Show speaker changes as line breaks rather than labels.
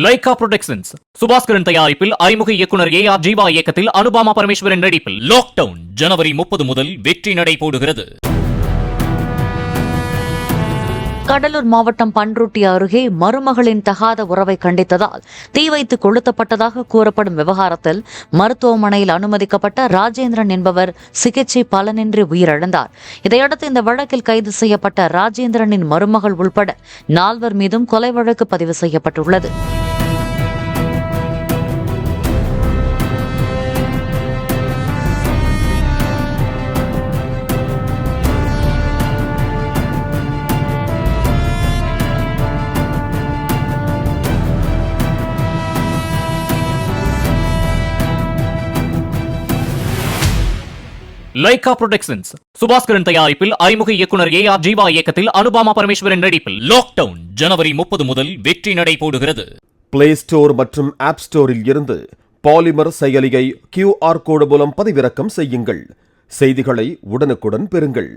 Lyca productions Subaskaran தயாரிப்பில் அறிமுக இயக்குனர் AR ஜீவா இயக்கத்தில் அனுபாமா பரமேஸ்வரன் நடிப்பில் லாக்டவுன் ஜனவரி 30 முதல் வெற்றி நடை போடுகிறது.
கடலூர் மாவட்டம் பன்ருட்டி அருகே மருமகளின் தகாத உறவை கண்டித்ததால் தீ வைத்து கொளுத்தப்பட்டதாக கூறப்படும் விவகாரத்தில் மருத்துவமனையில் அனுமதிக்கப்பட்ட ராஜேந்திரன் என்பவர் சிகிச்சை பலனின்றி உயிரிழந்தார். இதையடுத்து இந்த வழக்கில் கைது செய்யப்பட்ட ராஜேந்திரனின் மருமகள் உள்பட 4 மீதும் கொலை வழக்கு பதிவு செய்யப்பட்டுள்ளது.
லைகா புரொடக்ஷன்ஸ் சுபாஸ்கரன் தயாரிப்பில் அறிமுக இயக்குனர் AR ஜீவா இயக்கத்தில் அனுபாமா பரமேஸ்வரன் நடிப்பில் லாக்டவுன் ஜனவரி 30 முதல் வெற்றி நடை போடுகிறது.
பிளே ஸ்டோர் மற்றும் ஆப் ஸ்டோரில் இருந்து பாலிமர் செயலியை QR கோடு மூலம் பதிவிறக்கம் செய்யுங்கள். செய்திகளை உடனுக்குடன் பெறுங்கள்.